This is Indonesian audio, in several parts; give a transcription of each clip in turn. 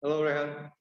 Halo Rehan.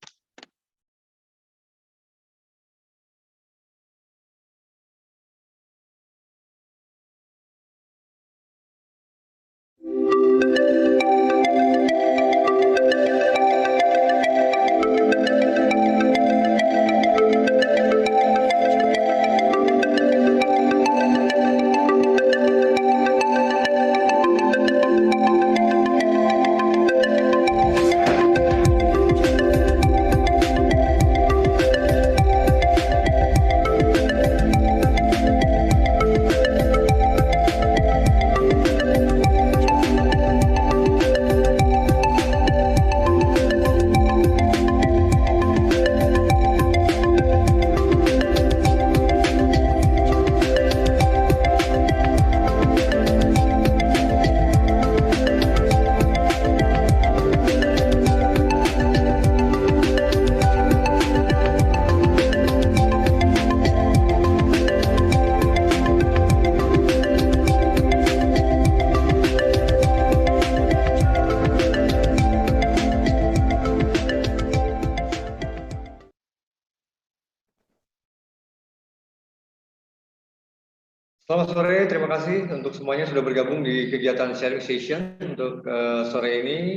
Selamat sore, terima kasih untuk semuanya sudah bergabung di kegiatan sharing session untuk sore ini.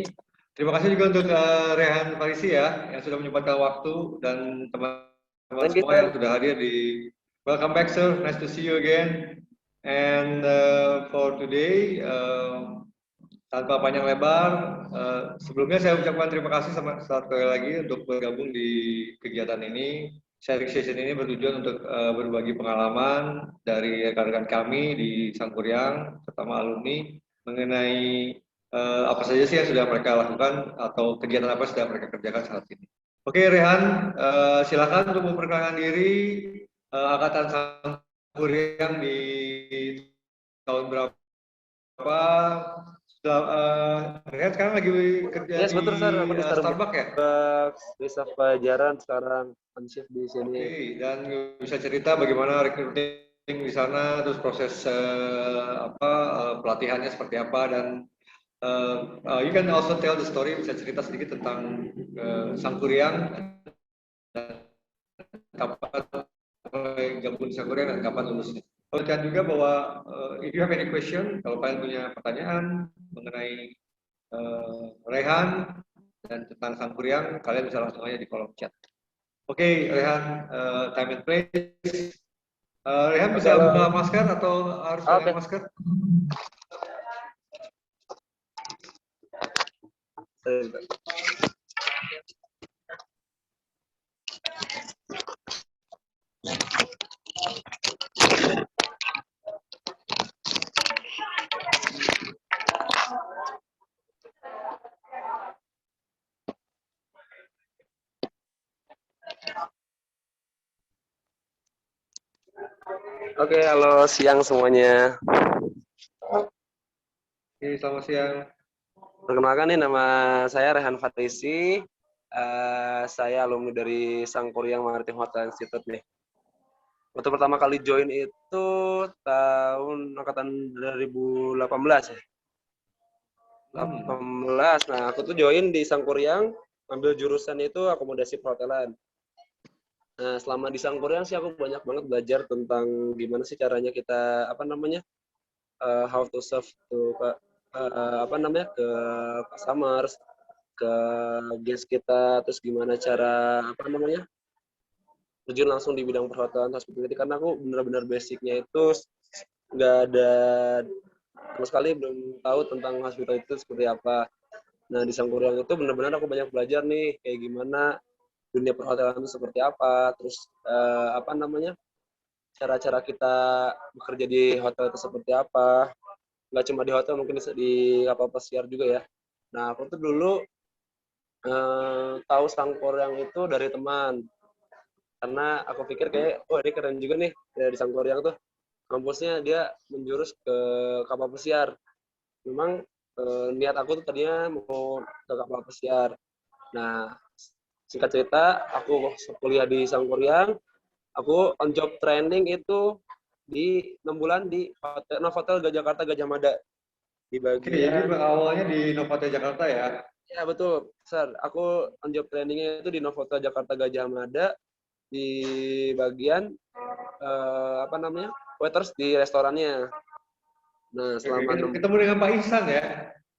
Terima kasih juga untuk Rehan Farisi ya, yang sudah menyempatkan waktu dan teman-teman semua yang sudah hadir di Welcome back sir, nice to see you again. And for today, tanpa panjang lebar, sebelumnya saya ucapkan terima kasih sekali lagi untuk bergabung di kegiatan ini. Sharing session ini bertujuan untuk berbagi pengalaman dari rekan-rekan kami di Sangkuriang, terutama alumni, mengenai apa saja sih yang sudah mereka lakukan atau kegiatan apa sudah mereka kerjakan saat ini. Oke, Rehan, silakan untuk memperkenalkan diri, angkatan Sangkuriang di tahun berapa? Rehan sekarang lagi kerja Yes, betul, sir. Aku di di Starbucks ya? Di staff pelajaran sekarang on-shift di sini. Oke, dan bisa cerita bagaimana recruiting di sana, terus proses pelatihannya seperti apa, dan you can also tell the story, bisa cerita sedikit tentang Sangkuriang, kapan gabung di Sangkuriang dan kapan lulusnya. Dan juga bahwa if you have any question, kalau kalian punya pertanyaan mengenai Rehan dan tentang Sangkuriang, kalian bisa langsung aja di kolom chat. Oke, Rehan, time and place. Rehan bisa buka masker atau harus dengan masker? Oke, halo siang semuanya. Oke, selamat siang. Perkenalkan nih, nama saya Rehan Farisi. Saya alumni dari Sangkuriang Maritim Hotel Institute nih. Waktu pertama kali join itu tahun angkatan 2018 ya. 18. Nah, aku tuh join di Sangkuriang, ambil jurusan itu akomodasi perhotelan. Nah, selama di Sangkuriang sih aku banyak banget belajar tentang gimana sih caranya kita how to serve to ke customers, ke guest kita, terus gimana cara terjun langsung di bidang perhotelan hospitality, karena aku benar-benar basicnya itu nggak ada sama sekali, belum tahu tentang hospitality itu seperti apa. Nah, di Sangkuriang itu benar-benar aku banyak belajar nih kayak gimana dunia perhotelan itu seperti apa, terus cara-cara kita bekerja di hotel itu seperti apa. Nggak cuma di hotel, mungkin di kapal pesiar juga ya. Nah, aku tuh dulu tahu Sangkuriang itu dari teman, karena aku pikir kayak, oh ini keren juga nih dari Sangkuriang tuh, kampusnya dia menjurus ke kapal pesiar. Memang niat aku tuh tadinya mau ke kapal pesiar. Nah, singkat cerita, aku kuliah di Sangkuriang, aku on job training itu di 6 bulan di Novotel Jakarta Gajah Mada, di Oke, jadi bagian awalnya di Novotel Jakarta ya? Ya betul, Sir. Aku on job trainingnya itu di Novotel Jakarta Gajah Mada di bagian apa namanya waiters di restorannya. Nah Oke, selama 6 ketemu dengan Pak Ihsan ya?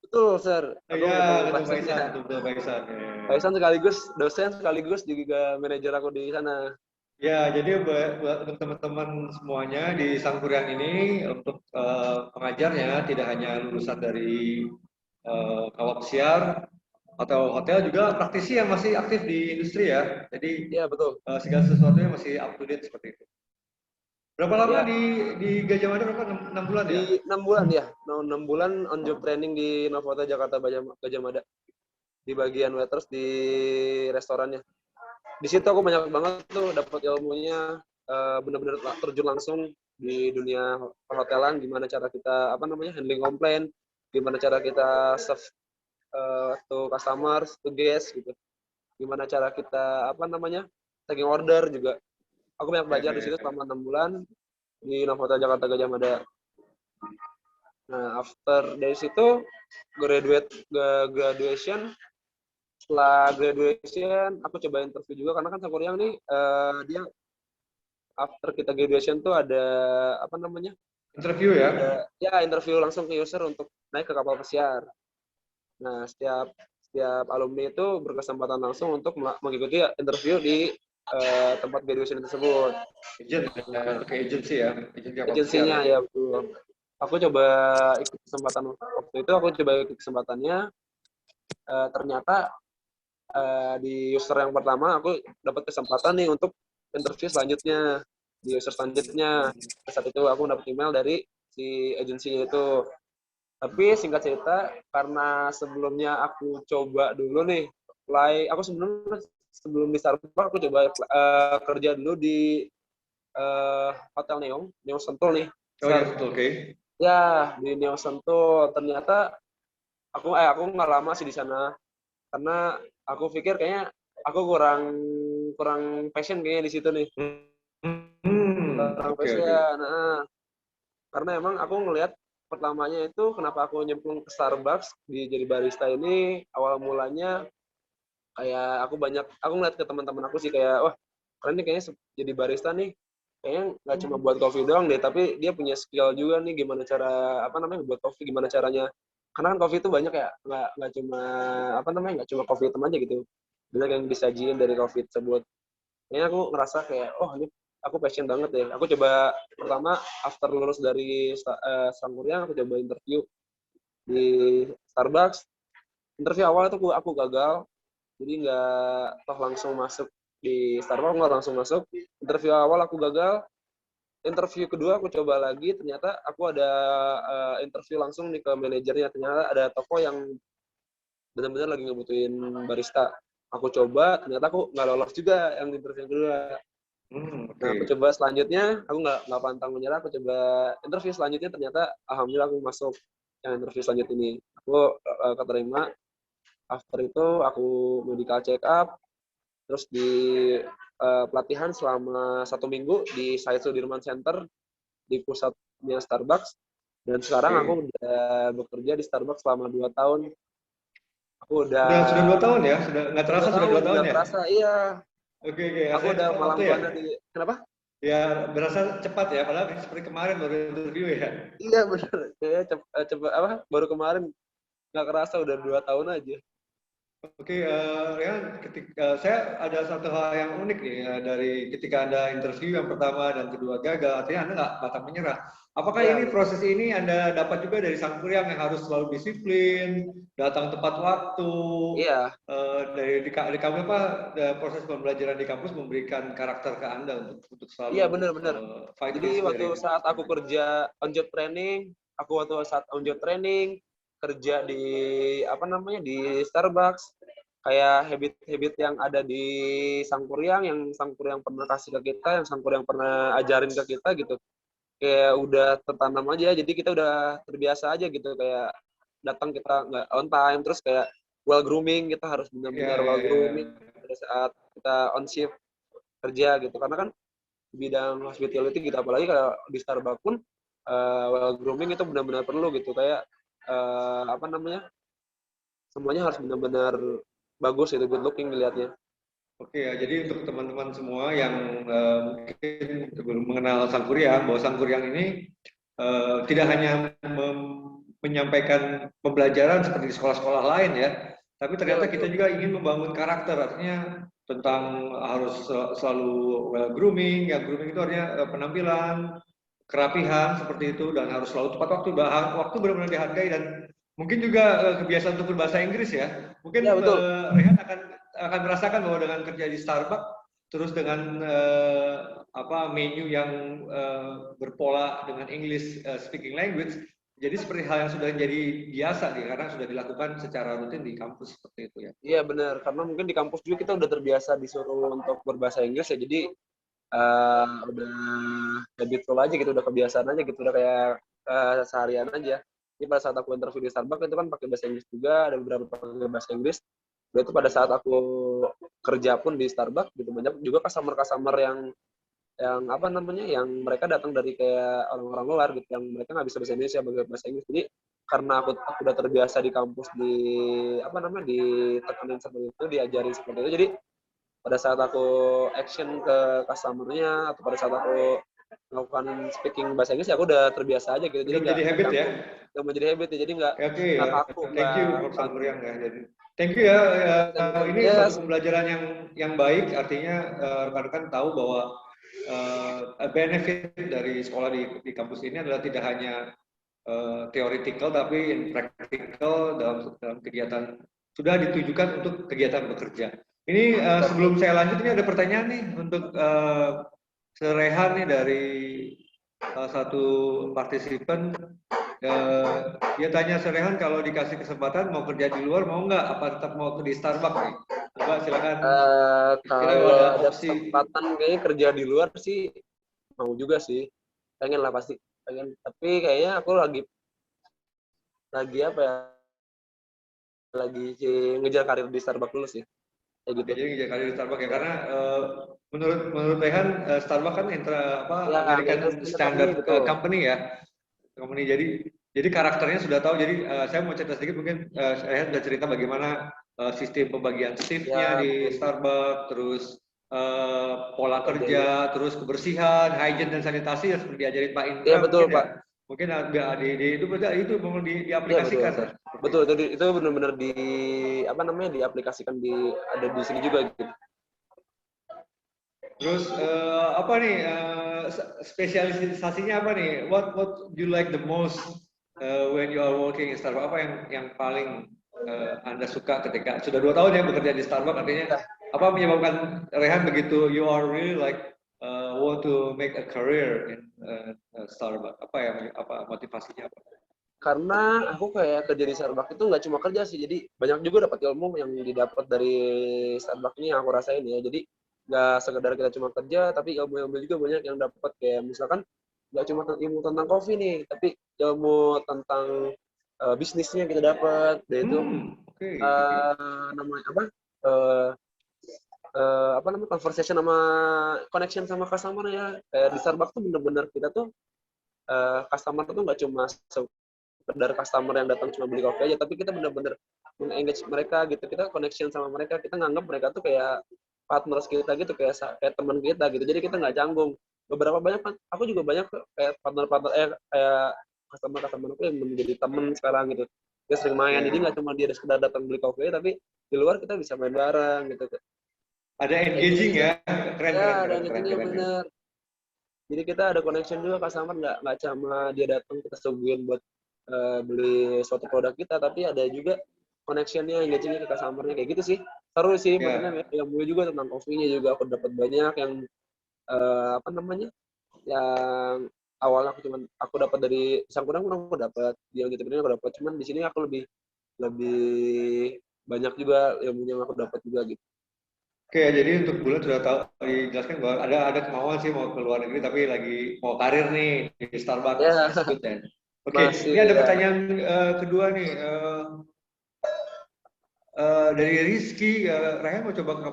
betul, Sir. Aku Iya, ketemu Pak ketemu Pak Ihsan Ihsan, ya. betul Pak Ihsan. Pak Ihsan sekaligus dosen sekaligus juga manajer aku di sana. Ya, jadi buat untuk teman-teman semuanya di Sangkuriang ini untuk pengajarnya tidak hanya lulusan dari kawat pesiar atau hotel, juga praktisi yang masih aktif di industri ya. Jadi Iya betul. segala sesuatunya masih up to date seperti itu. Berapa lama Ya di Gajah Mada? Berapa? 6 bulan ya? di 6 bulan ya, 6 bulan on job training di Novotel Jakarta Gajah Mada di bagian waiters di restorannya. Di situ aku banyak banget tuh dapat ilmunya, benar-benar terjun langsung di dunia perhotelan, gimana cara kita apa namanya handling komplain, gimana cara kita serve to customers, to guest gitu, gimana cara kita apa namanya taking order juga. Aku banyak Ya, belajar di situ selama 6 bulan di Novotel Jakarta Gajah Mada. Nah, after dari situ graduation. Setelah graduation, aku coba interview juga karena kan Sangkuriang nih dia after kita graduation tuh ada apa namanya? interview ya? Ada ya interview langsung ke user untuk naik ke kapal pesiar. Nah, setiap alumni itu berkesempatan langsung untuk mengikuti interview di tempat graduation tersebut. Agent, untuk agency ya, agent kapal pesiar Agensinya ya. ya betul. Aku coba ikut kesempatan waktu itu, aku coba ikut kesempatannya. Ternyata di user yang pertama aku dapat kesempatan nih untuk interview selanjutnya di user selanjutnya. Saat itu aku dapat email dari si agensinya itu. Tapi singkat cerita, karena sebelumnya aku coba dulu nih, aku sebelum di Starbucks aku coba kerja dulu di Hotel Neon Sentul nih. Oh ya, betul, oke. Ya di Neon Sentul. Ternyata aku nggak lama sih di sana karena aku pikir kayaknya aku kurang kurang passion kayaknya di situ nih. Kurang Oke, passion. oke. Nah, karena emang aku ngelihat pertamanya itu kenapa aku nyemplung ke Starbucks di jadi barista ini awal mulanya kayak aku ngeliat ke teman-teman aku sih kayak wah keren nih kayaknya jadi barista nih kayaknya nggak cuma buat kopi doang deh tapi dia punya skill juga nih gimana cara apa namanya buat kopi gimana caranya karena kan kopi itu banyak ya nggak cuma apa namanya nggak cuma kopi hitam aja gitu banyak yang disajiin dari kopi tersebut kayaknya aku ngerasa kayak oh ini aku passion banget deh aku coba pertama after lulus dari Sangkuriang aku coba interview di Starbucks interview awal itu aku gagal jadi nggak toh langsung masuk di Starbucks nggak langsung masuk interview awal aku gagal interview kedua aku coba lagi ternyata aku ada interview langsung nih ke manajernya ternyata ada toko yang benar-benar lagi ngebutuhin barista aku coba ternyata aku nggak lolos juga yang interview yang kedua nah aku Oke. coba selanjutnya aku nggak pantang menyerah aku coba interview selanjutnya ternyata alhamdulillah aku masuk yang interview selanjutnya ini aku keterima after itu aku medical check up terus di pelatihan selama 1 minggu di Said Sudirman Center di pusatnya Starbucks dan sekarang aku Oke. udah bekerja di Starbucks selama 2 tahun aku Sudah udah 2 tahun ya? Sudah nggak dua terasa sudah tahun 2 tahun nggak ya? terasa iya Oke, oke. aku Rasanya udah cepat malang waktu ya? buana di kenapa Ya, berasa cepat ya. Padahal seperti kemarin baru interview ya. iya bener kayak cepet apa baru kemarin nggak kerasa udah 2 tahun aja Oke, ya, ketika saya ada satu hal yang unik nih dari ketika Anda interview yang pertama dan kedua gagal, artinya Anda nggak pantang menyerah. Apakah iya ini betul proses ini Anda dapat juga dari sang kuryang yang harus selalu disiplin, datang tepat waktu, iya di kamu apa proses pembelajaran di kampus memberikan karakter ke Anda untuk iya selalu bener-bener fight jadi this fear waktu ini. saat aku kerja on job training kerja di apa namanya di Starbucks kayak habit-habit yang ada di Sangkuriang yang Sangkuriang pernah kasih ke kita yang Sangkuriang pernah ajarin ke kita gitu kayak udah tertanam aja jadi kita udah terbiasa aja gitu kayak datang kita nggak on time terus kayak well grooming kita harus Ya, benar-benar ya, well ya. grooming pada saat kita on shift kerja gitu karena kan di bidang hospitality gitu apalagi kalau di Starbucks pun well grooming itu benar-benar perlu gitu kayak apa namanya semuanya harus benar-benar bagus itu, good looking dilihatnya. Oke ya, jadi untuk teman-teman semua yang mungkin belum mengenal Sangkuriang, bahwa Sangkuriang ini tidak hanya menyampaikan pembelajaran seperti di sekolah-sekolah lain ya, tapi ternyata kita juga ingin membangun karakter, artinya tentang harus selalu well grooming, ya grooming itu artinya penampilan, kerapihan seperti itu, dan harus selalu tepat waktu, waktu benar-benar dihargai, dan mungkin juga kebiasaan untuk berbahasa Inggris ya. Mungkin Ya betul. Rehan akan merasakan bahwa dengan kerja di Starbucks, terus dengan menu yang berpola dengan English speaking language, jadi seperti hal yang sudah jadi biasa nih, karena sudah dilakukan secara rutin di kampus seperti itu ya. Iya benar, karena mungkin di kampus juga kita udah terbiasa disuruh untuk berbahasa Inggris ya, jadi udah habitual aja gitu, udah kebiasaan aja gitu, udah kayak seharian aja. Jadi pada saat aku interview di Starbucks itu kan pakai bahasa Inggris juga, ada beberapa pakai bahasa Inggris. Dan itu pada saat aku kerja pun di Starbucks gitu, banyak juga customer yang apa namanya, yang mereka datang dari kayak orang-orang luar gitu, yang mereka nggak bisa bahasa Indonesia, bahasa Inggris. Jadi karena aku udah terbiasa di kampus, di apa namanya, ditekanin seperti itu, diajarin seperti itu, jadi pada saat aku action ke customer-nya atau pada saat aku melakukan speaking bahasa Inggris, ya aku udah terbiasa aja gitu, Udah jadi menjadi habit ya. nggak menjadi habit ya, jadi Oke nggak ya, kaku, thank you nggak for kaku. Sangkuriang ya. Jadi thank you ya. Ini Ya, suatu pembelajaran yang baik, artinya rekan-rekan tahu bahwa benefit dari sekolah di kampus ini adalah tidak hanya theoretical tapi practical dalam kegiatan, sudah ditujukan untuk kegiatan bekerja. Ini sebelum saya lanjut, ini ada pertanyaan nih untuk Rehan nih dari salah satu partisipan. Dia tanya Rehan, kalau dikasih kesempatan mau kerja di luar mau nggak? Apa tetap mau di Starbucks nih? Coba silakan. Kira kalau ada ada opsi. kesempatan kayaknya kerja di luar sih mau juga sih, pengen lah, pasti pengen, tapi kayaknya aku lagi apa ya, lagi ngejar karir di Starbucks dulu sih, kayak gitu. Jadi ngejar karir di Starbucks ya, karena menurut Rehan Starbucks kan Ya, American American Standard Company, Standard betul. Company ya. Company, jadi karakternya sudah tahu. Jadi saya mau cerita sedikit, mungkin saya sudah cerita bagaimana sistem pembagian shift-nya Ya di betul, Starbucks, terus pola kerjanya. kerja, terus kebersihan, hygiene dan sanitasi yang seperti diajarin Pak Ya Indra betul mungkin ya. Pak. Mungkin itu mau Iya betul. diaplikasikan lah. Betul, itu benar-benar di apa namanya, diaplikasikan, ada di sini juga gitu. Terus apa nih spesialisasinya apa nih? What do you like the most when you are working in Starbucks? Apa yang paling Anda suka ketika sudah 2 tahun ya bekerja di Starbucks? Artinya Ya, apa menyebabkan Rehan begitu you are really like want to make a career in Starbucks? Apa motivasinya apa? karena aku kayak kerja di Starbucks itu nggak cuma kerja sih, jadi banyak juga dapat ilmu yang didapat dari Starbucks ini yang aku rasain ya. Jadi nggak sekedar kita cuma kerja, tapi ilmu-ilmu juga banyak yang dapat, kayak misalkan nggak cuma ilmu tentang kopi nih, tapi ilmu tentang bisnisnya kita dapat, yaitu Oke. namanya apa, uh, apa namanya, conversation sama connection sama customer ya. Kayak di Starbucks tuh bener-bener kita tuh customer tuh nggak cuma sekedar customer yang datang cuma beli kopi aja, tapi kita bener-bener meng-engage mereka gitu, kita connection sama mereka, kita nganggap mereka tuh kayak partners kita gitu, kayak teman kita gitu, jadi kita nggak canggung. Beberapa banyak kan, aku juga banyak kayak partner-partner kayak customer aku yang menjadi temen sekarang gitu, dia sering main, jadi nggak cuma dia sekedar datang beli kopi, tapi di luar kita bisa main bareng gitu. Ada Kayak gitu engaging sih ya, Kak. keren Ya, keren ada keren keren engagingnya keren. bener. Jadi kita ada connection juga, customer nggak cuma dia datang kita suguhin buat beli suatu produk kita, tapi ada juga connectionnya, engagingnya ke customernya, kayak gitu sih. Seru sih, maksudnya Ya. yang mulai juga tentang kopinya juga aku dapat banyak yang apa namanya, yang awalnya aku dapat dari Sangkudang, aku dapat yang gitu aku dapat, cuman di sini aku lebih lebih banyak juga ilmunya yang aku dapat juga gitu. Oke, jadi untuk bulan sudah tahu dijelaskan bahwa ada kemauan sih mau ke luar negeri, tapi lagi mau karir nih di Starbucks. Ya, That's good then. Oke, masih ini ada ya. pertanyaan kedua nih dari Rizky. Raya mau coba ke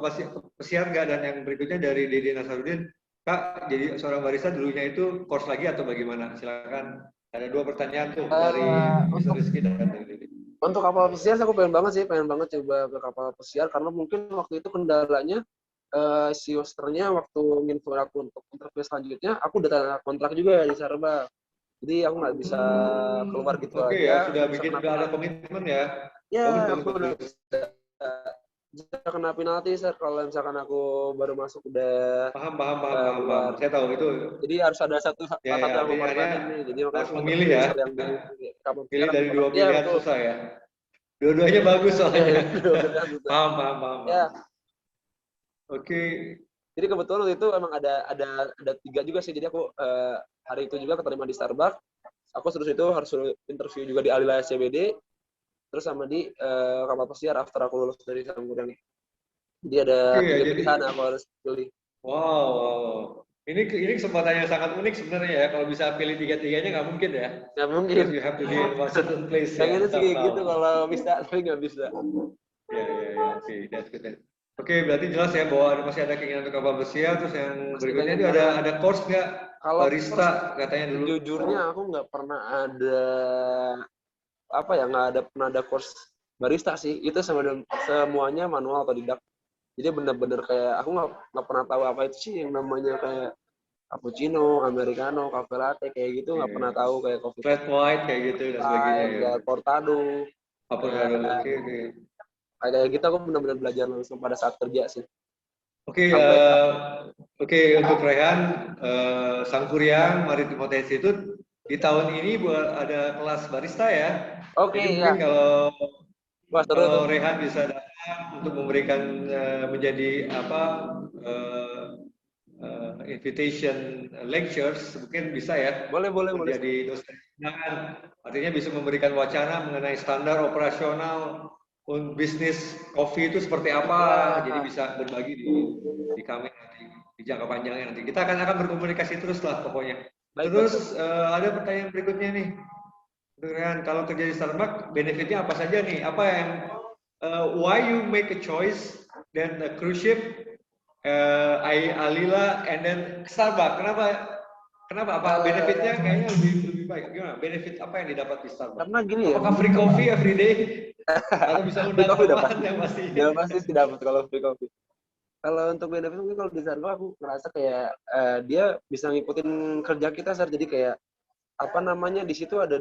pesiar nggak? Dan yang berikutnya dari Dede Nasarudin. Kak, jadi seorang barista dulunya itu course lagi atau bagaimana? Silakan. Ada 2 pertanyaan tuh dari Mr. Untuk Rizky dan dari Dede. Untuk kapal pesiar aku pengen banget sih, pengen banget coba ke kapal pesiar karena mungkin waktu itu kendalanya si hosternya waktu nginfo aku untuk interview selanjutnya, aku udah tanda kontrak juga di Sarba. Jadi aku nggak bisa keluar gitu Oke ya, aja, sudah bisa bikin, kena udah ada penalti. komitmen ya. Bagus, Ya, bagus, aku udah bagus. bisa kena penalti, Sir, kalau misalkan aku baru masuk udah Paham, paham, paham, paham, paham. keluar. Saya tahu itu. Jadi harus ada Ya, salah ya, satu yang artinya mengorbanin nih. Jadi makanya harus aku memilih interview ya. yang di kapal Pilih pesiar aku dari tolak. dua Iya, pilihan betul. susah ya. Dua-duanya bagus Iya, soalnya. ya, dua pilihan susah. Paham, paham, paham, paham. Ya, Oke. jadi kebetulan waktu itu emang ada 3 juga sih. Jadi aku hari itu juga keterima di Starbucks. Aku terus itu harus interview juga di Alila SCBD, terus sama di kapal pesiar after aku lulus dari Sangguran nih. Jadi ada Oke ya, 3 jadi pilihan aku harus pilih. wow, wow. Ini kesempatan yang sangat unik sebenarnya ya. Kalau bisa pilih tiga-tiganya nggak mungkin ya. Nggak mungkin. Because you have to be in one certain place ya Pengennya sih kayak gitu somehow. kalau bisa, tapi nggak bisa. Ya, ya, ya. Oke, that's good. Oke, berarti jelas ya bahwa masih ada keinginan untuk kapal pesiar. Terus yang Masih berikutnya pengen itu banget. ada course nggak? Kalau Barista katanya dulu. sejujurnya aku nggak pernah ada nggak ada pernah ada course barista sih. Itu semuanya manual atau didak. Jadi bener-bener kayak aku nggak pernah tahu apa itu sih yang namanya kayak cappuccino, americano, cafe latte kayak gitu nggak pernah tahu kayak coffee Flat white kayak gitu dan sebagainya time, ya. kayak cortado, Apa kayak baru? Oke, oke. kayak gitu aku benar-benar belajar langsung pada saat kerja sih. Oke, Sampai oke, untuk Rehan, Sang Kuryang Maritim Potensi itu di tahun ini buat ada kelas barista ya. oke Jadi ya, mungkin kalau wah seru tuh. kalau Rehan bisa datang untuk memberikan menjadi apa invitation lectures, mungkin bisa ya Boleh boleh boleh. menjadi dosen undangan. Artinya bisa memberikan wacana mengenai standar operasional bisnis kopi itu seperti apa. Jadi Ya, bisa berbagi di kami nanti di jangka panjangnya nanti. Kita akan berkomunikasi terus lah pokoknya. baik baik. Terus ada pertanyaan berikutnya nih. Dengan kalau kerja di Starbucks, benefitnya apa saja nih? Apa yang why you make a choice then a cruise ship, Alila, and then Starbucks? Kenapa? Kenapa? Apa benefitnya kayaknya lebih baik? Gimana? Benefit apa yang didapat di Starbucks? Karena gini ya, Apakah free coffee every day? Atau bisa free undang coffee udah teman pasti. yang pasti? Udah pasti sih dapat kalau free coffee. Kalau untuk benefit mungkin kalau di Starbucks aku ngerasa kayak dia bisa ngikutin kerja kita, Sar. Jadi kayak apa namanya di situ ada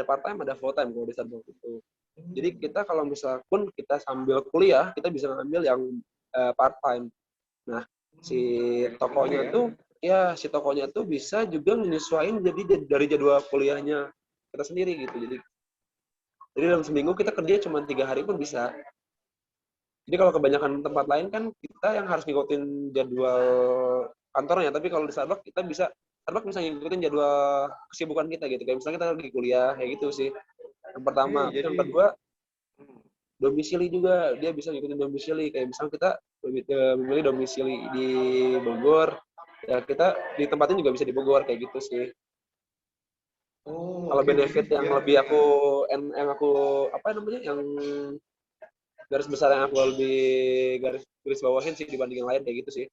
part time, ada full time kalau di Starbucks itu. Jadi kita kalau misal pun kita sambil kuliah, kita bisa ngambil yang part time. Nah, si tokonya tuh si tokonya tuh bisa juga menyesuaikan jadi dari jadwal kuliahnya kita sendiri gitu. Jadi dalam seminggu kita kerja cuma 3 hari pun bisa. Jadi kalau kebanyakan tempat lain kan kita yang harus ngikutin jadwal kantornya, tapi kalau di Starbucks bisa ngikutin jadwal kesibukan kita gitu. Kayak misalnya kita lagi kuliah kayak gitu sih. Yang pertama, Jadi, yang kedua domisili juga, dia bisa ngikutin domisili. Kayak misalnya kita memilih domisili di Bogor, ya kita di tempatnya juga bisa di Bogor kayak gitu sih. Kalau benefit yang lebih yang aku apa namanya yang garis besar yang aku lebih garis bawahin sih dibanding yang lain kayak gitu sih.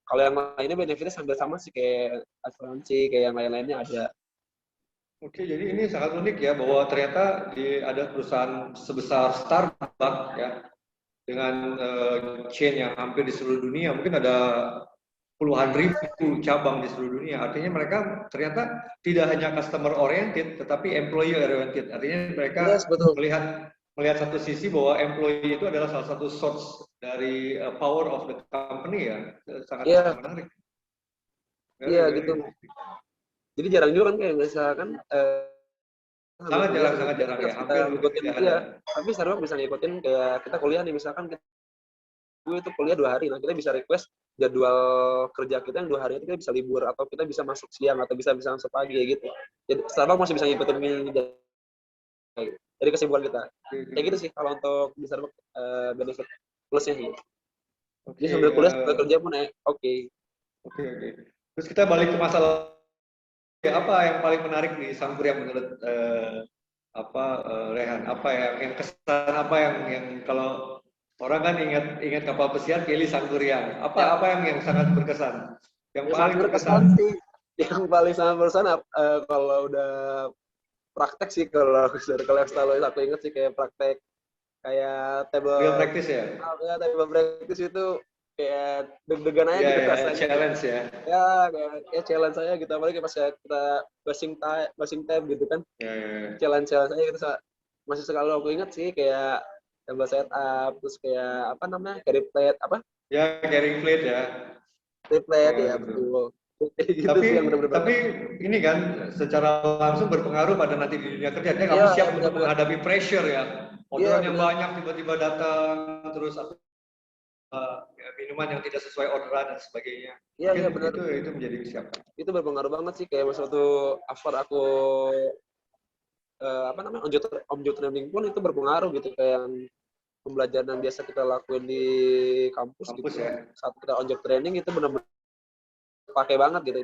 Kalau yang lainnya benefitnya hampir sama sih kayak asuransi kayak yang lain-lainnya ada. Oke, jadi ini sangat unik ya bahwa ternyata ada perusahaan sebesar Starbucks ya dengan chain yang hampir di seluruh dunia, mungkin ada puluhan ribu cabang di seluruh dunia. Artinya mereka ternyata tidak hanya customer oriented, tetapi employee oriented. Artinya mereka melihat satu sisi bahwa employee itu adalah salah satu source dari power of the company ya, sangat menarik. Iya gitu. Jadi jarang juga kan kayak misalkan sangat jarang ya, hampir ngikutin dia. Tapi Starbucks bisa ngikutin kayak kita kuliah nih misalkan gue itu kuliah 2 hari, nah kita bisa request jadwal kerja kita yang 2 hari itu kita bisa libur atau kita bisa masuk siang atau bisa masuk pagi gitu. Jadi Starbucks masih bisa ngikutin dari kesibukan kita. Kayak gitu sih kalau untuk di Starbucks benefit plusnya sih. Jadi sambil kuliah sambil kerja pun oke. Terus kita balik ke masalah apa yang paling menarik di Sang Kuryang menurut Rehan? Apa yang kesan apa yang kalau orang kan ingat kapal pesiar pilih Sang Kuryang. Apa yang sangat berkesan? Yang paling berkesan sih. Yang paling sangat berkesan kalau udah praktek sih kalau dari lifestyle aku inget sih kayak praktek kayak Real table practice ya? ya table practice itu kayak deg-degan aja Iya, gitu ya, rasanya challenge ya. ya kayak challenge saya gitu apalagi pas kita passing time gitu kan Ya, ya, ya. challenge saya gitu masih selalu aku ingat sih kayak table setup terus kayak apa namanya carry plate apa Ya, carrying plate ya. carry plate Ya, ya betul. betul kayak gitu Tapi sih yang benar-benar tapi ini kan secara langsung berpengaruh pada nanti di dunia kerja. Kamu iya siap untuk benar-benar menghadapi pressure ya. iya Orderan yang benar banyak tiba-tiba datang, terus minuman yang tidak sesuai orderan dan sebagainya. iya Mungkin iya benar itu menjadi kesiapan. itu berpengaruh banget sih kayak waktu after aku apa namanya on job training pun itu berpengaruh gitu kayak yang pembelajaran yang biasa kita lakuin di kampus gitu Kampus ya. saat kita on job training itu benar-benar pakai banget gitu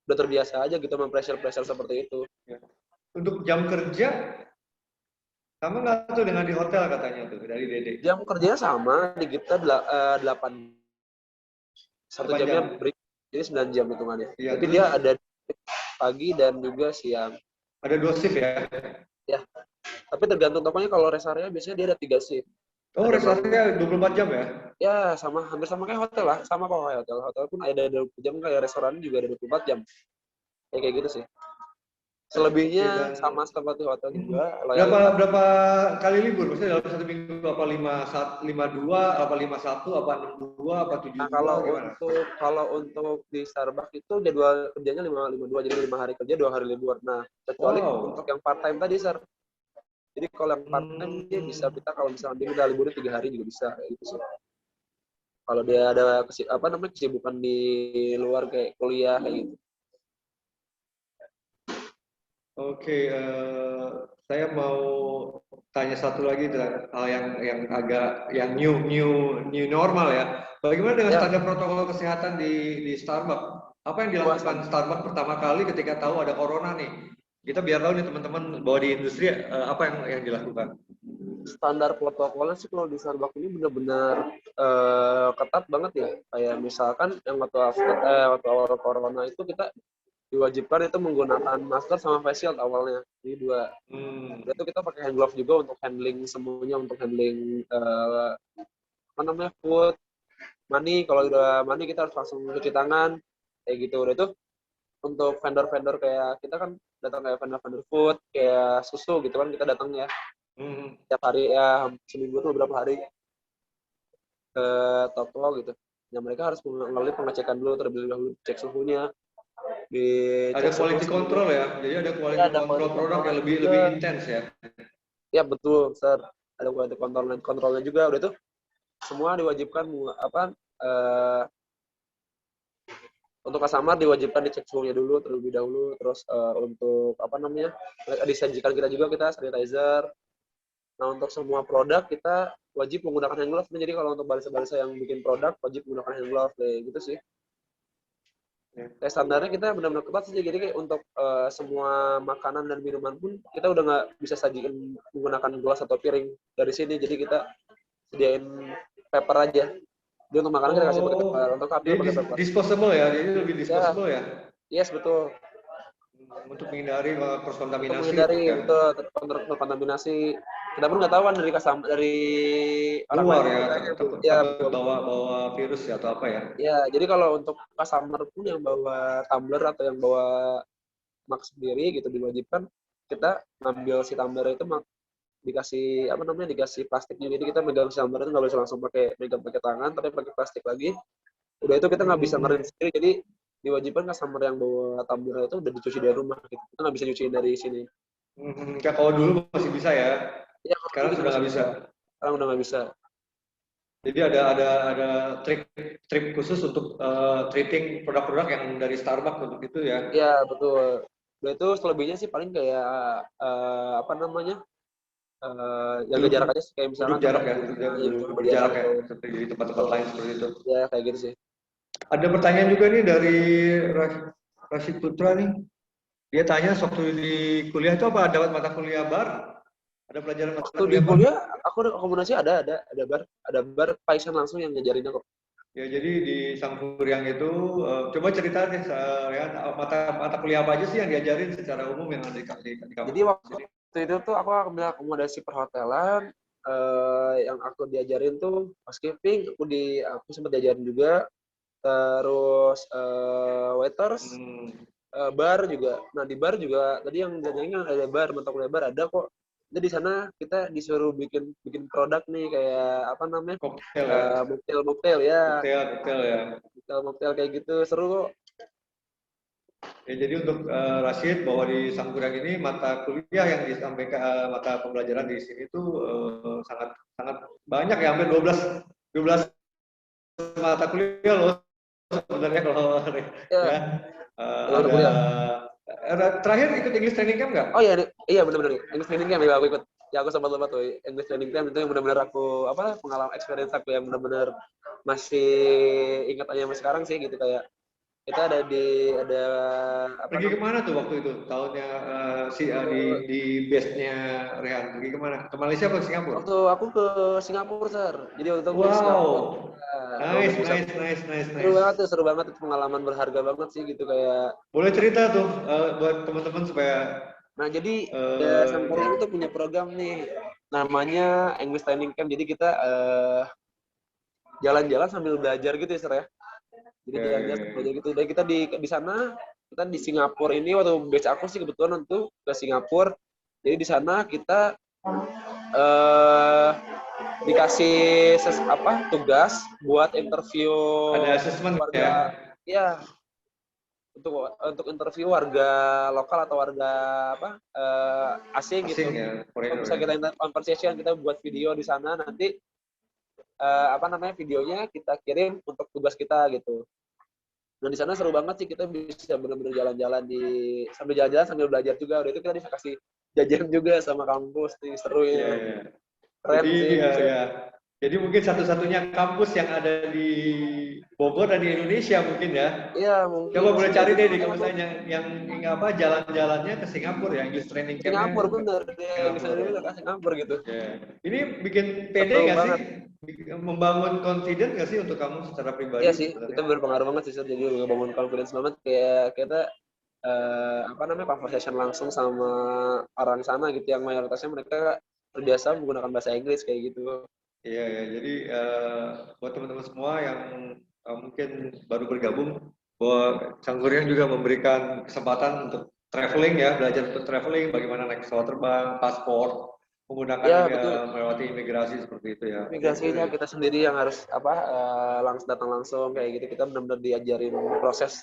udah terbiasa aja gitu sama pressure seperti itu. Ya. Untuk jam kerja, kamu nggak tuh dengan di hotel katanya tuh dari Dede. Jam kerjanya sama di kita 8 satu 8 jam. jamnya break jadi 9 jam hitungannya. Iya, Tapi dia terus ada pagi dan juga siang. ada 2 shift ya. Ya, tapi tergantung tokonya kalau rest area biasanya dia ada 3 shift. Oh, Ada rest area 24 jam ya? ya sama hampir sama kayak hotel lah, sama kok kayak hotel. Hotel pun ada 20 jam kayak restoran juga ada 24 jam. Kayak gitu sih. Oke, Selebihnya dan sama seperti hotel juga, loyalitas. berapa kali libur? Maksudnya dalam satu minggu apa 52, apa 51, apa 62, apa Nah, 72, gimana? kalau untuk di Starbucks itu jadwal kerjanya 552 jadi 5 hari kerja 2 hari libur. Nah, kecuali untuk Wow. yang part time tadi, Sir. Jadi kalau yang part time dia bisa Hmm. kita kalau misalnya dia udah liburnya 3 hari juga bisa kayak gitu sih. Kalau dia ada apa namanya kesibukan di luar kayak kuliah kayak gitu. Oke, saya mau tanya satu lagi hal yang agak yang new normal ya. Bagaimana dengan Ya, standar protokol kesehatan di Starbucks? Apa yang puasa. dilakukan Starbucks pertama kali ketika tahu ada corona nih? Kita biar tahu nih teman-teman bahwa di industri apa yang dilakukan. Standar protokolnya sih kalau di Starbucks ini benar-benar ketat banget ya. Kayak misalkan yang waktu awal corona itu kita diwajibkan itu menggunakan masker sama face shield awalnya. Jadi dua. Itu kita pakai hand glove juga untuk handling semuanya, untuk handling apa namanya food, money. Kalau udah money kita harus langsung cuci tangan kayak gitu. Udah itu untuk vendor-vendor kayak kita kan datang kayak vendor-vendor food kayak susu gitu kan kita datang ya tiap hari ya seminggu tuh beberapa hari ke toko gitu. Ya mereka harus melalui pengecekan dulu terlebih dahulu cek suhunya Ada dicek suhu quality control ya, jadi ada quality ya, ada control quality produk yang control lebih juga. intens ya. Ya betul, Sir. Ada quality kontrolnya juga. Udah tuh semua diwajibkan apa untuk customer diwajibkan dicek suhunya dulu terlebih dahulu. Terus untuk apa namanya disajikan kita sanitizer. Nah untuk semua produk kita wajib menggunakan hand glove. Jadi kalau untuk barista-barista yang bikin produk wajib menggunakan hand glove kayak gitu sih. Kayak standarnya kita benar-benar ketat sih. Jadi kayak untuk semua makanan dan minuman pun kita udah nggak bisa sajiin menggunakan gelas atau piring dari sini. Jadi kita sediain paper aja. Jadi untuk makanan kita kasih pakai paper, untuk kopi pakai paper. Disposable ya, jadi lebih disposable ya. Yes betul. Untuk menghindari cross Untuk kontaminasi menghindari ya. betul terkontaminasi. Kita pun nggak tahu kan dari orang Luar lain ya, ya takut bawa virus ya atau apa ya. Ya, jadi kalau untuk customer pun yang bawa tumbler atau yang bawa mug sendiri gitu diwajibkan kita ngambil si tumbler itu dikasih apa namanya dikasih plastik juga jadi kita megang si tumbler itu nggak bisa langsung megang pakai tangan tapi pakai plastik lagi udah itu kita nggak bisa ngerin sendiri jadi diwajibkan customer yang bawa tumbler itu udah dicuci dari rumah gitu kita nggak bisa cuciin dari sini Ya kalau dulu masih bisa ya, ya sekarang sudah nggak bisa. sekarang udah nggak bisa Jadi ada trik khusus untuk treating produk-produk yang dari Starbucks untuk itu ya. ya betul udah itu selebihnya sih paling kayak apa namanya jaga jarak aja sih kayak misalkan Duduk jarak ya, berjarak ya, atau seperti di tempat-tempat lain seperti itu. ya kayak gitu sih. Ada pertanyaan juga nih dari Rashid Putra nih. Dia tanya waktu di kuliah itu apa dapat mata kuliah bar? Ada pelajaran mata Waktu di kuliah bar? kuliah aku ada kombinasi ada bar Paisan langsung yang ngajarin aku. Ya, jadi di Sangkuriang itu coba cerita deh, Rehan, mata mata kuliah apa aja sih yang diajarin secara umum yang ada di Jadi kampus? waktu itu tuh aku ambil akomodasi perhotelan, yang aku diajarin tuh housekeeping, aku sempat diajarin juga, terus waiters, Hmm. bar juga. Nah di bar juga tadi yang diajarin ada bar, mata kuliah bar ada kok. Jadi di sana kita disuruh bikin bikin produk nih kayak apa namanya, Koktail ya, mocktail ya, koktail ya. mocktail kayak gitu seru kok. Ya, jadi untuk Rashid bahwa di Sangkuriang ini mata kuliah yang disampaikan, mata pembelajaran di sini tuh sangat sangat banyak ya, hampir 12 mata kuliah loh sebenarnya kalau ya. Ya, mata Ada kuliah. terakhir ikut English Training Camp nggak? Oh iya, iya benar-benar. English training camp juga aku ikut. Ya aku sempat lupa tuh. English training camp itu yang benar-benar aku apa pengalaman experience aku yang benar-benar masih ingat aja sampai sekarang sih gitu kayak kita ada apa Pergi namanya? kemana tuh waktu itu? Tahunnya di base-nya Rehan. Pergi kemana? Ke Malaysia atau Singapura? Waktu aku ke Singapura, Sir. Jadi waktu aku ke Singapura. Wow, Nah, nice, nice, nice, nice, nice. seru banget itu pengalaman berharga banget sih gitu kayak. Boleh cerita tuh buat teman-teman supaya Nah, jadi Sangkuriang uh, itu punya program nih namanya English Training Camp. Jadi kita jalan-jalan sambil belajar gitu ya, Sir ya. Jadi jalan-jalan sambil belajar gitu. Dan kita di sana, kita di Singapura ini waktu batch aku sih kebetulan untuk ke Singapura. Jadi di sana kita eh dikasih tugas buat interview ada assessment ya. warga, ya untuk interview warga lokal atau warga apa asing Asing gitu. ya, Kalau foreigner bisa ya. kita conversation, kita buat video di sana nanti apa namanya videonya kita kirim untuk tugas kita gitu. Nah di sana seru banget sih kita bisa benar-benar jalan-jalan sambil jalan-jalan sambil belajar juga. Udah itu kita dikasih jajan juga sama kampus nih seru Iya, ya. iya. Keren Jadi sih bisa. ya, jadi mungkin satu-satunya kampus yang ada di Bogor dan di Indonesia mungkin ya. Iya mungkin Coba sih boleh kayak cari gitu deh di makanya kamu aku saya yang apa jalan-jalannya ke Singapura ya, English Training Singapura Camp-nya ke bener deh yang Singapura. Indonesia ke Singapura gitu. Ya. Ini bikin pede Seru nggak sih? banget. Membangun confident nggak sih untuk kamu secara Iya pribadi sih, itu sebenarnya? berpengaruh banget sih, Sir. Jadi ngebangun confidence banget kayak kita apa namanya conversation langsung sama orang sana gitu yang mayoritasnya mereka terbiasa menggunakan bahasa Inggris kayak gitu. Iya ya. Jadi buat teman-teman semua yang mungkin baru bergabung, bahwa Sangguriang juga memberikan kesempatan untuk traveling ya, belajar untuk traveling, bagaimana naik pesawat terbang, paspor, menggunakan Ya betul. melewati imigrasi seperti itu ya. Imigrasinya kita sendiri yang harus apa langsung datang langsung kayak gitu kita benar-benar diajarin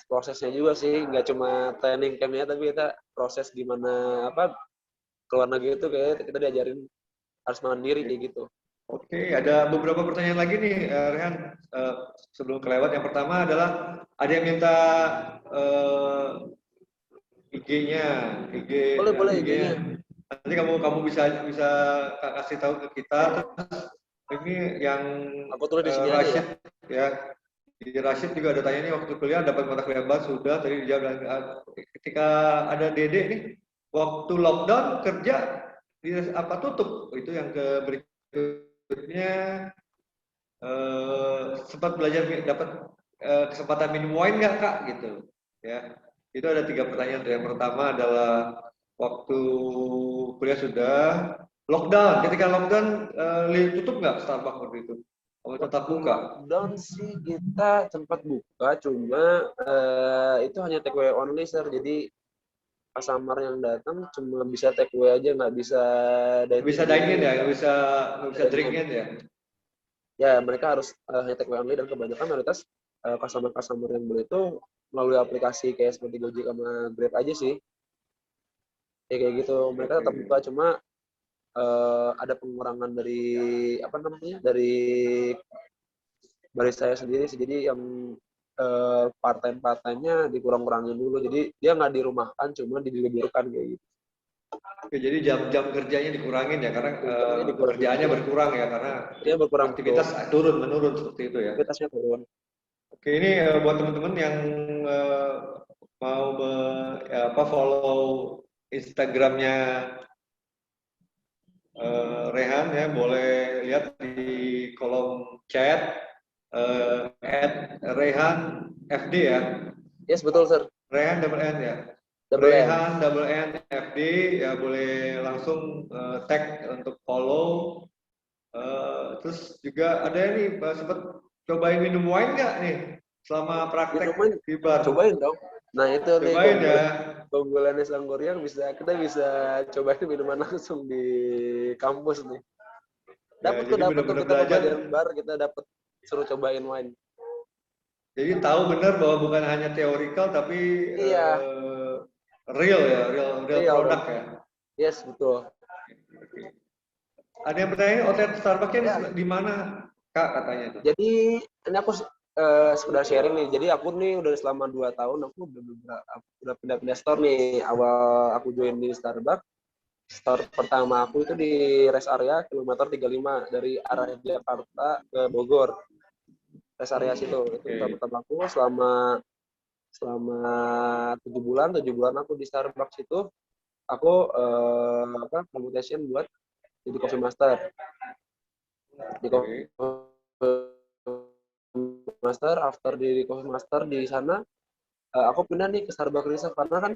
prosesnya juga sih nggak cuma training campnya tapi kita proses gimana apa keluar negeri itu kayak kita diajarin harus mandiri kayak gitu. Oke, ada beberapa pertanyaan lagi nih, Rehan. Sebelum kelewat, yang pertama adalah ada yang minta IG-nya, IG, Boleh IG-nya. IG-nya. Nanti kamu bisa bisa kasih tahu ke kita. Ini yang Aku tulis di sini aja ya. Rashid ya. Di Rashid juga ada tanya nih, waktu kuliah dapat mata kuliah apa? Sudah tadi dijawab. Ketika ada Dede nih, waktu lockdown kerja di apa tutup? Itu yang ke berikutnya, sempat belajar dapat kesempatan minum wine nggak kak gitu ya. Itu ada 3 pertanyaan tuh. Yang pertama adalah waktu kuliah sudah lockdown, ketika lockdown tutup nggak Starbucks waktu itu, kamu tetap Waktu buka? lockdown sih kita sempat buka, cuma itu hanya take away only, Sir. Jadi customer yang datang cuma bisa take away aja, nggak bisa dine in. Bisa Jadi dine in ya, nggak bisa drink in ya. ya mereka harus hanya take away only dan kebanyakan mayoritas customer-customer yang beli itu melalui aplikasi kayak seperti Gojek sama Grab aja sih. Ya, kayak gitu. Mereka tetap buka, Oke. cuma ada pengurangan dari apa namanya dari saya sendiri sih. Jadi yang part-time-nya dikurang-kurangin dulu. Jadi dia nggak dirumahkan, cuma diliburkan kayak gitu. Oke, jadi jam-jam kerjanya dikurangin ya, karena Jamnya dikurangin pekerjaannya dulu. berkurang ya, karena Dia berkurang betul. aktivitas menurun seperti itu ya. Aktivitasnya turun. Oke, ini buat teman-teman yang eh, mau follow Instagramnya Rehan ya, boleh lihat di kolom chat. Rehan FD ya. Yes, betul, Sir. Rehan double N ya. Double N. Rehan double N FD ya, boleh langsung tag untuk follow. Terus juga ada ini sempat cobain minum wine nggak nih selama praktek di bar? Cobain dong. Nah itu nih Cobain ya. keunggulannya Sanggoriang, kita bisa cobain minuman langsung di kampus nih. Dapat Ya, jadi tuh benar-benar kita belajar. pembelajaran bar, kita dapat suruh cobain wine. Jadi tahu benar bahwa bukan hanya teorikal tapi Iya. Real ya, real produk ya. Yes, betul. Oke. Ada yang bertanya outlet Starbucks-nya Ya. di mana, Kak, katanya tuh? Jadi ini aku sekedar sharing nih. Jadi aku nih udah selama 2 tahun aku udah pindah-pindah store nih. Awal aku join di Starbucks, store pertama aku itu di rest area kilometer 35 dari arah Jakarta ke Bogor. Rest area situ. Itu store pertama aku selama 7 bulan aku di Starbucks itu aku promotion buat jadi coffee master. Di coffee master, after di coffee master di sana aku pindah nih ke Starbucks Reserve karena kan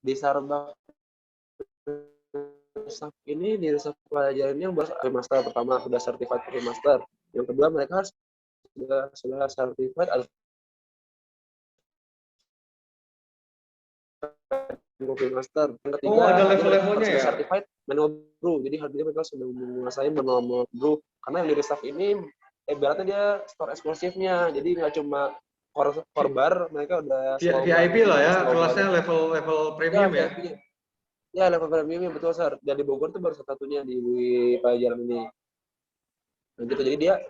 di Starbucks Reserve ini di Reserve pelajarannya yang coffee master pertama sudah certified coffee master, yang kedua mereka sudah certified coffee master, yang ketiga ada level-levelnya ya? certified manual brew, jadi artinya mereka sudah menguasai manual brew karena yang di Reserve ini ibaratnya dia store eksklusifnya, jadi nggak cuma core bar, mereka udah VIP lah ya, kelasnya level premium ya? Ya, level premium betul, Sir. Dan di Bogor tuh baru satu-satunya di pelajaran ini. Nah, gitu. Jadi dia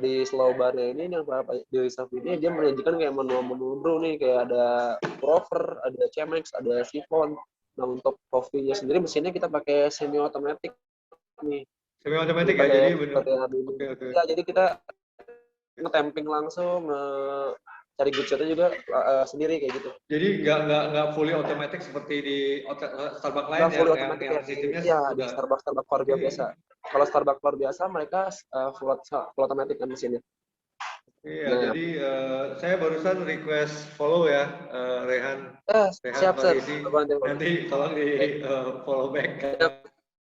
di slow bar-nya ini yang di Reserve ini dia menyajikan kayak menu-menu brew nih, kayak ada Prover, ada Chemex, ada Siphon. Nah, untuk coffee-nya sendiri mesinnya kita pakai semi automatic nih. Semi automatic ya, jadi benar. Ya, jadi kita nge-tamping langsung, cari gadgetnya juga sendiri kayak gitu. Jadi nggak fully automatic seperti di Starbucks lain yang sistemnya ya di Starbucks core biasa. Kalau Starbucks core biasa mereka full automatic kan mesinnya. Iya, jadi saya barusan request follow ya, Rehan siap, Farisi. Nanti tolong di follow back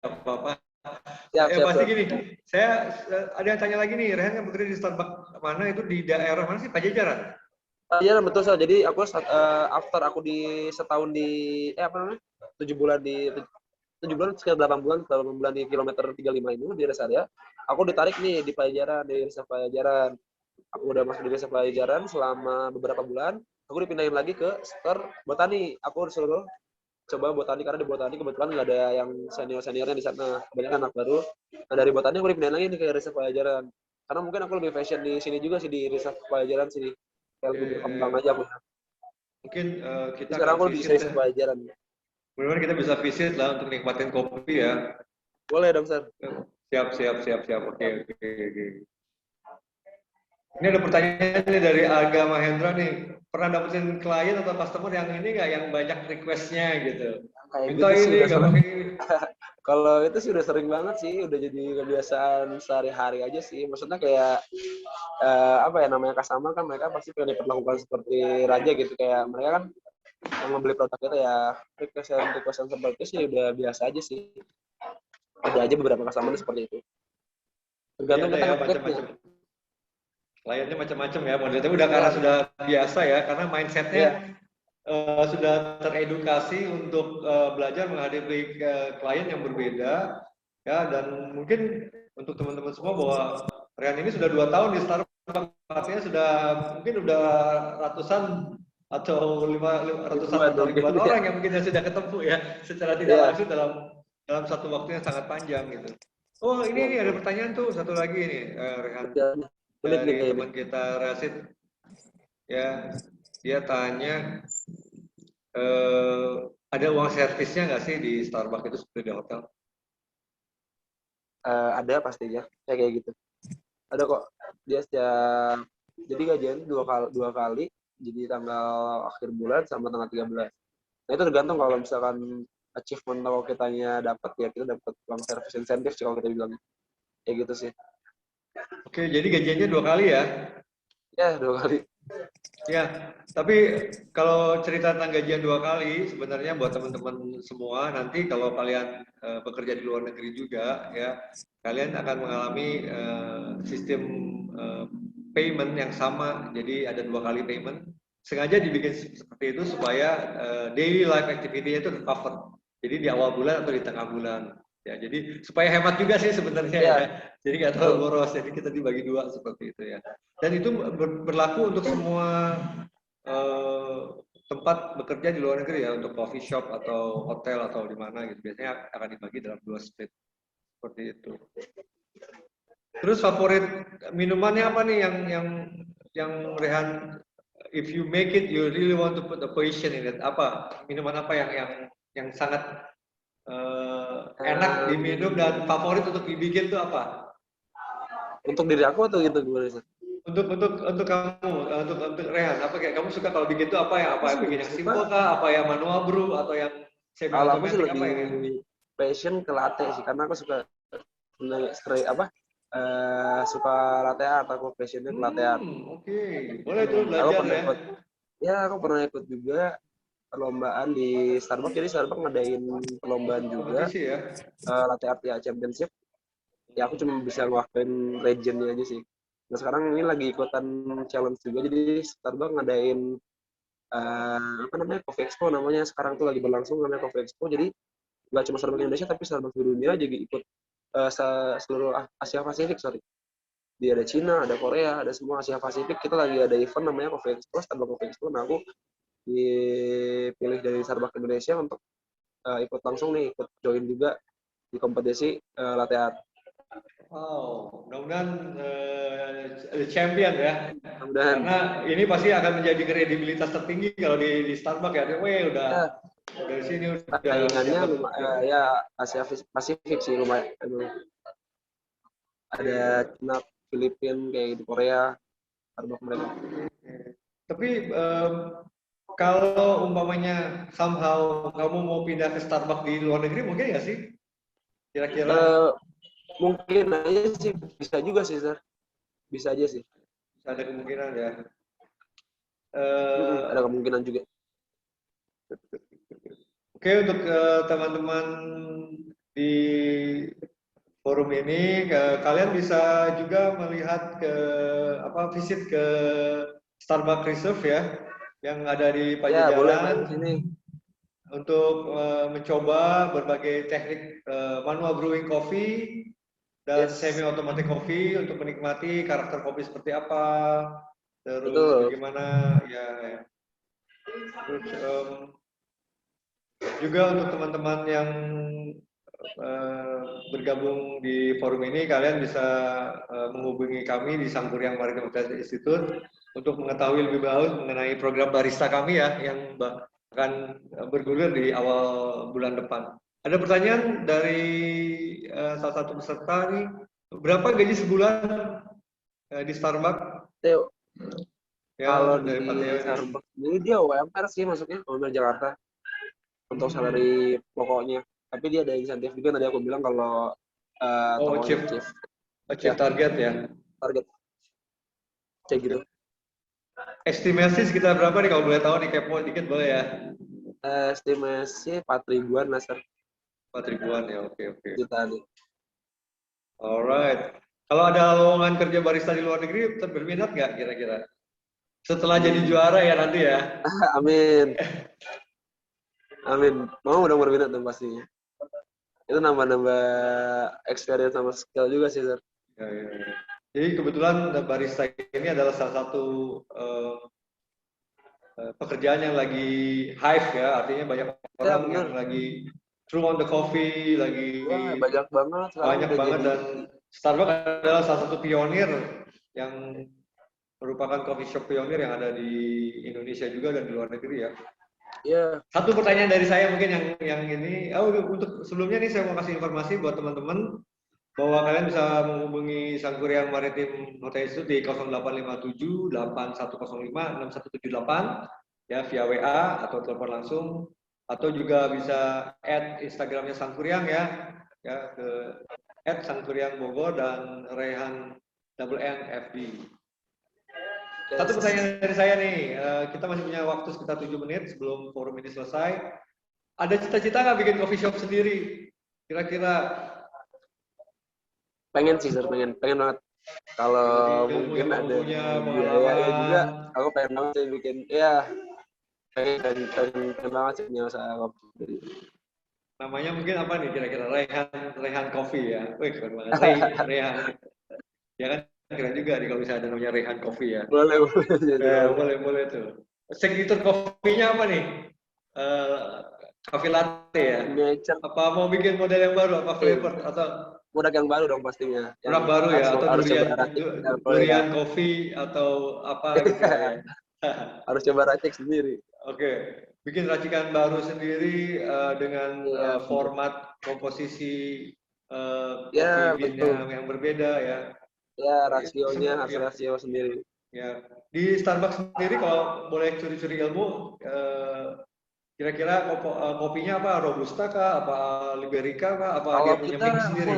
apa-apa. Pasti gini, saya ada yang tanya lagi nih, Rehan kan bekerja di Starbucks mana itu di daerah mana sih, Pajajaran? Iya, betul, Sal. Jadi aku after aku di setahun di 7 bulan di 7 bulan sekitar 8 bulan di kilometer 35 ini di rest area, aku ditarik nih di Pajajaran, di Reserve Pajajaran. Aku udah masuk di Reserve Pajajaran selama beberapa bulan, aku dipindahin lagi ke store botani. Aku disuruh coba botani karena di botani kebetulan nggak ada yang seniornya di sana, banyak anak baru. Nah, dari botani aku dipindahin lagi nih ke Reserve Pajajaran. Karena mungkin aku lebih fashion di sini juga sih, di Reserve Pajajaran sini. Kayak lebih berkembang aja aku. Mungkin kita sekarang aku bisa Reserve Pajajaran. Benar-benar kita bisa visit lah untuk nikmatin kopi ya. Boleh dong, Sir. Siap. Oke. Ini ada pertanyaan nih dari Aga Mahendra nih. Pernah dapetin klien atau customer yang ini nggak, yang banyak requestnya gitu? Minta gitu ini, nggak pakai ini. Kalau itu sih udah sering banget sih, udah jadi kebiasaan sehari-hari aja sih. Maksudnya kayak namanya customer kan mereka pasti pengen diperlakukan seperti raja gitu, kayak mereka kan yang membeli produk kita ya requestan seperti itu sih udah biasa aja sih. Ada aja beberapa customer seperti itu. Tergantung kita macam-macam. Kliennya macam-macam ya, modelnya udah karena sudah biasa ya, karena mindsetnya sudah teredukasi untuk belajar menghadapi klien yang berbeda ya. Dan mungkin untuk teman-teman semua bahwa Rian ini sudah 2 tahun di Starbucks, artinya sudah mungkin udah ratusan atau ratusan atau ribuan orang yang mungkin sudah ketemu ya secara tidak langsung dalam satu waktu yang sangat panjang gitu. Oh, ini ada pertanyaan tuh satu lagi nih, Rehan, dari teman kita Rasid ya. Dia tanya, ada uang servisnya nggak sih di Starbucks itu seperti di hotel? Ada pastinya, kayak gitu. Ada kok. Dia setiap, jadi gajian dua kali, jadi tanggal akhir bulan sama tanggal 13. Nah itu tergantung, kalau misalkan achievement kalau kitanya dapat ya kita dapat uang service insentif sih kalau kita bilang. Kayak gitu sih. Oke, jadi gajiannya 2 kali ya? Ya, 2 kali. Ya, tapi kalau cerita tentang gajian 2 kali, sebenarnya buat teman-teman semua, nanti kalau kalian bekerja di luar negeri juga, ya, kalian akan mengalami sistem eh, payment yang sama. Jadi ada 2 kali payment. Sengaja dibikin seperti itu supaya daily life activity-nya itu cover. Jadi di awal bulan atau di tengah bulan. Ya, jadi supaya hemat juga sih sebenarnya Ya, ya. Jadi nggak terlalu betul. boros. Jadi kita dibagi dua seperti itu ya. Dan itu berlaku untuk semua eh, tempat bekerja di luar negeri ya, untuk coffee shop atau hotel atau di mana gitu. Biasanya akan dibagi dalam 2 split seperti itu. Terus favorit minumannya apa nih yang Rehan, if you make it you really want to put a position in it, apa minuman apa yang sangat enak diminum Em, dan favorit untuk dibikin tuh apa? untuk diri aku atau gitu gimana sih? Untuk kamu, untuk Rehan, apa kayak kamu suka kalau bikin tuh apa Aku yang sih bikin lebih yang suka, simple kah, apa yang manual brew atau yang semi kalau aku sih automatic, apa lebih yang passion ke latte sih, karena aku suka straight apa suka latte art, aku passionnya ke latte art. oke. Boleh tuh Aku belajar pernah ya. ikut, ya aku pernah ikut juga perlombaan di Starbucks. Jadi Starbucks ngadain perlombaan juga, Kompetisi ya. latte art ya championship. Ya aku cuma bisa ngelakuin regionnya aja sih. Nah sekarang ini lagi ikutan challenge juga, jadi Starbucks ngadain apa namanya, Coffee Expo namanya, sekarang tuh lagi berlangsung namanya Coffee Expo. Jadi nggak cuma Starbucks Indonesia tapi Starbucks di dunia jadi ikut, seluruh Asia Pasifik, sorry. Dia ada Cina, ada Korea, ada semua Asia Pasifik. Kita lagi ada event namanya Coffee Expo, Starbucks Coffee Expo. Nah aku dipilih dari Starbucks Indonesia untuk ikut langsung nih, ikut join juga di kompetisi latte art. Wow, mudah-mudahan champion ya. Kemudian Karena ini pasti akan menjadi kredibilitas tertinggi kalau di Starbucks ya. Weh, udah ya dari sini udah saingannya dapat ya. ya Asia Pasifik sih lumayan. Ada Cina, Filipina, kayak di Korea, Starbucks mereka. Tapi kalau umpamanya somehow kamu mau pindah ke Starbucks di luar negeri, mungkin nggak sih? Kira-kira Eh, mungkin aja sih, bisa juga sih, Sir. Bisa aja sih. ada kemungkinan ya. Ada Eh, kemungkinan juga. Oke, untuk teman-teman di forum ini, kalian bisa juga melihat ke apa visit ke Starbucks Reserve ya, yang ada di Ya, boleh main ke Pajajaran sini. untuk mencoba berbagai teknik manual brewing coffee dan semi Yes, automatic coffee untuk menikmati karakter kopi seperti apa, terus betul. bagaimana ya, ya. Terus juga untuk teman-teman yang bergabung di forum ini, kalian bisa menghubungi kami di Sangkuriang Maritime Hotel Institute untuk mengetahui lebih jauh mengenai program barista kami ya, yang akan bergulir di awal bulan depan. Ada pertanyaan dari salah satu peserta nih, berapa gaji sebulan di Starbucks? Theo, Ya, kalau untuk di dari Pak Teo ini. Starbucks ini dia UMR sih masuknya, UMR Jakarta untuk Hmm. salary pokoknya. Tapi dia ada insentif juga, tadi aku bilang kalau Oh, tokonya achieve ya achieve target ya. target kayak gitu. Oke. Estimasi sekitar berapa nih kalau boleh tahu nih, kepo dikit boleh ya? Estimasi 4 ribuan lah, Sir. 4 ribuan ya, oke oke. Jutaan nih. Alright. Kalau ada lowongan kerja barista di luar negeri, berminat nggak kira-kira? Setelah jadi Hmm. juara ya nanti ya. Amin. Amin. Mau udah berminat dong pastinya. Itu nambah-nambah experience sama skill juga sih, Sir. Ya, ya, ya. Jadi kebetulan barista ini adalah salah satu pekerjaan yang lagi hype ya, artinya banyak Ya, orang yang bener. lagi true on the coffee, Ya, lagi banyak banget sekarang banyak udah banget, jadi. dan Starbucks adalah salah satu pionir yang merupakan coffee shop pionir yang ada di Indonesia juga dan di luar negeri ya. Ya, Satu pertanyaan dari saya mungkin yang ini, untuk sebelumnya nih saya mau kasih informasi buat teman-teman bahwa kalian bisa menghubungi Sangkuriang Maritim Hotel Institute di 0857 8105 6178 ya, via WA atau telepon langsung, atau juga bisa add Instagramnya Sangkuriang ya, ya ke @sangkuriang Bogor dan Rehan NNFD. Yes. Satu pertanyaan dari saya nih, kita masih punya waktu sekitar 7 menit sebelum forum ini selesai. Ada cita-cita nggak bikin coffee shop sendiri? Kira-kira? Pengen sih, Sir, pengen banget. Kalau mungkin ada biayanya juga, aku pengen banget sih bikin, ya pengen banget sih punya usaha kopi sendiri. Namanya mungkin apa nih kira-kira? Rehan Coffee ya? Wih, keren banget. Rehan. Ya kan, keren juga nih kalau misalnya ada namanya Rehan Coffee ya. Boleh. Boleh tuh. Signature coffee-nya apa nih? Coffee latte ya? Signature. Apa mau bikin model yang baru? Apa flavor? Atau produk yang baru dong pastinya. Produk baru ya? Atau durian Ya. coffee atau apa gitu ya? Harus coba racik sendiri. Oke. Bikin racikan baru sendiri dengan format komposisi coffee bean-nya yang berbeda ya. Ya, rasionya harus rasio sendiri. Ya, di Starbucks sendiri kalau boleh curi-curi ilmu, kira-kira kopinya apa? Robusta kah? Apa Liberica kah? Apa Kalau dia punya kita mix sendiri?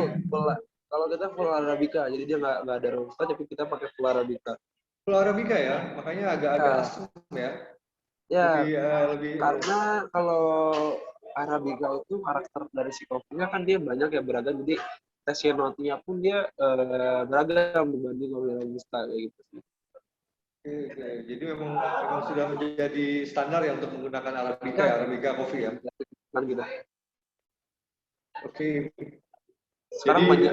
Kalau kita full Arabica, jadi dia nggak ada Robusta, tapi kita pakai full Arabica. Full Arabica ya, makanya agak-agak asam ya. Ya, lebih karena kalau Arabica itu karakter dari si kopinya kan dia banyak ya beragam, jadi tesnya notinya pun dia beragam dibanding kopi Robusta kayak gitu sih. Oke. Jadi memang sudah menjadi standar ya untuk menggunakan Arabica ya, Arabica coffee ya. Kan gitu. Oke. Sekarang banyak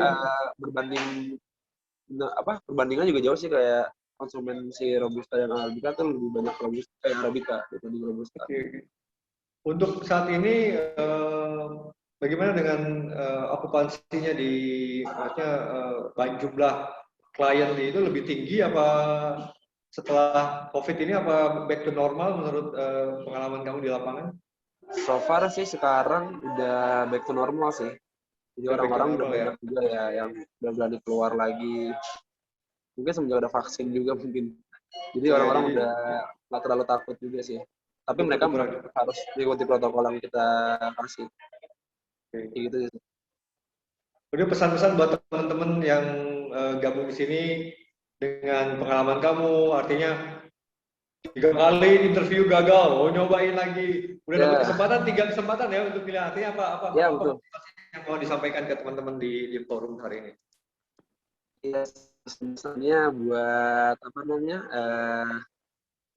perbandingan juga jauh sih, kayak konsumen si Robusta yang Arabica tuh lebih banyak Robusta yang Arabica dibanding Robusta. Oke. Untuk saat ini bagaimana dengan okupansinya di maksudnya jumlah klien itu lebih tinggi apa setelah COVID ini, apa back to normal menurut pengalaman kamu di lapangan? So far sih sekarang udah back to normal sih. Jadi orang-orang udah banyak juga ya yang udah berani keluar lagi. Mungkin semenjak ada vaksin juga mungkin. Jadi orang-orang udah nggak terlalu takut juga sih. Tapi mereka harus mengikuti protokol yang kita kasih. Kayak gitu sih. Udah pesan-pesan buat teman-teman yang gabung di sini dengan pengalaman kamu, artinya 3 kali interview gagal, nyobain lagi, udah dapat kesempatan 3 kesempatan ya untuk pilih, artinya apa betul. Yang mau disampaikan ke teman-teman di forum hari ini? Iya, misalnya buat apa namanya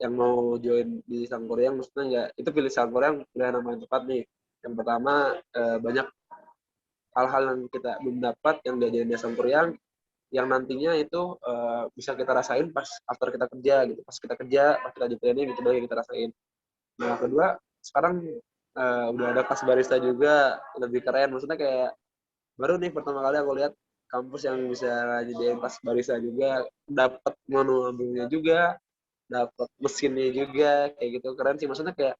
yang mau join di Sangkuriang, maksudnya nggak itu pilih Sangkuriang udah namanya tepat nih. Yang pertama banyak hal-hal yang kita belum dapat yang diajarin di Sangkuriang yang nantinya itu bisa kita rasain pas after kita kerja gitu, pas kita di training gitu baru kita rasain. Nah kedua sekarang udah ada kelas barista juga, lebih keren, maksudnya kayak baru nih pertama kali aku lihat kampus yang bisa jadiin kelas barista juga, dapat manualnya juga, dapat mesinnya juga, kayak gitu keren sih, maksudnya kayak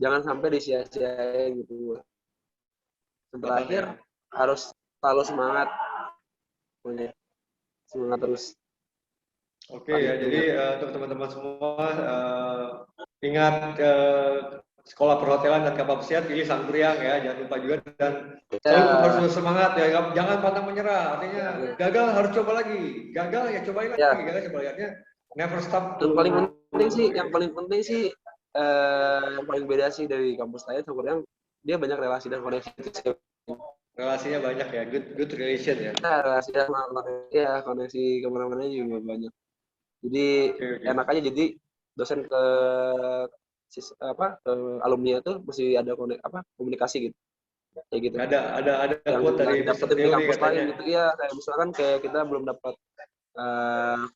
jangan sampai disia-siain gitu. Yang terakhir harus selalu semangat terus. Oke ya, jadi untuk teman-teman semua ingat sekolah perhotelan dan kapal pesiar pilih Sangkuriang ya, jangan lupa juga, dan selalu harus semangat ya, jangan pantang menyerah, artinya gagal harus coba lagi, gagal ya cobain lagi, gagal coba lagi, never stop. Yang paling penting sih yang paling beda sih dari kampus lain Sangkuriang, dia banyak relasi dan koneksi. Relasinya banyak ya, good relation ya. Relasi ya, koneksi kemana-mana juga banyak. Jadi enak aja, jadi dosen ke alumni itu mesti ada komunikasi gitu. Kayak gitu. Ada quote dari dapetin di kampus lain gitu ya, kayak misalkan kayak kita belum dapat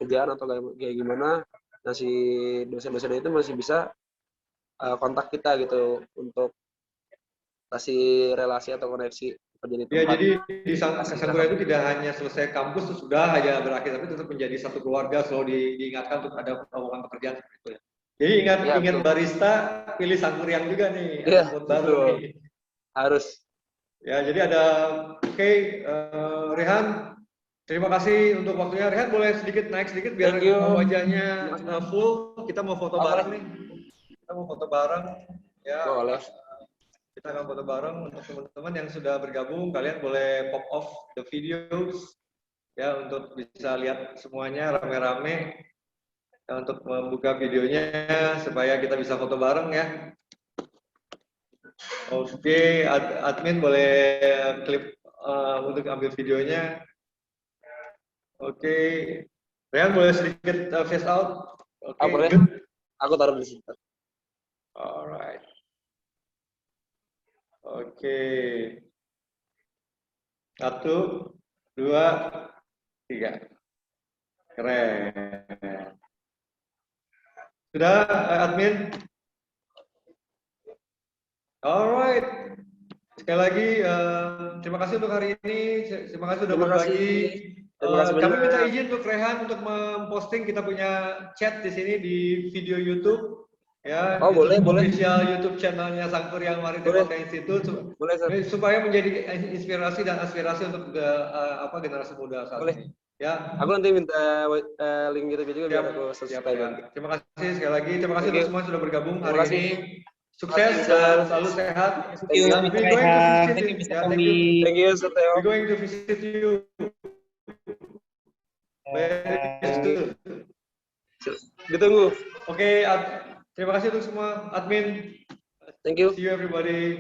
kerjaan atau kayak gimana, nah si dosen-dosen itu masih bisa kontak kita gitu untuk kasih relasi atau koneksi. Ya, jadi di Sangkuriang itu tidak hanya selesai kampus itu sudah aja berakhir, tapi tetap menjadi satu keluarga, selalu diingatkan untuk ada lowongan pekerjaan seperti itu ya. Jadi ingat barista, pilih Sangkuriang juga nih, ada baru nih. Harus. Ya, jadi ada Rehan, terima kasih untuk waktunya. Rehan boleh naik sedikit biar wajahnya full. Kita mau foto bareng nih. Kita mau foto bareng ya. Boleh. Kita akan foto bareng. Untuk teman-teman yang sudah bergabung, kalian boleh pop off the videos. ya untuk bisa lihat semuanya rame-rame, ya, untuk membuka videonya supaya kita bisa foto bareng ya. Oke, admin boleh klik untuk ambil videonya. Oke, Rehan boleh sedikit face out. Oke, Boleh? good. Aku taruh di situ. Alright. Oke. 1, 2, 3. Keren. Sudah, admin? Alright. Sekali lagi, terima kasih untuk hari ini. Terima kasih sudah Terima kasih. berbagi. Terima kasih Kami banyak. minta izin untuk Rehan untuk memposting, kita punya chat di sini di video YouTube. Ya, Oh, boleh, boleh. official YouTube channelnya Sang Kuryang Maritim Boleh. Hotel Institute, Boleh, Sir. supaya menjadi inspirasi dan aspirasi untuk generasi muda saat Boleh. ini. Ya. Aku nanti minta link YouTube juga biar aku subscribe nanti. Terima kasih sekali lagi. Terima kasih Thank untuk you. semua yang sudah bergabung Terima hari kasih. ini. Sukses dan selalu sehat. Thank you, And Mr. we're going to Rehan. visit Thank you, you. Mr. Yeah, Tommy. Thank you, Sir Theo. We're going to visit you very soon. Ditunggu. Oke, terima kasih untuk semua admin. Thank you. See you everybody.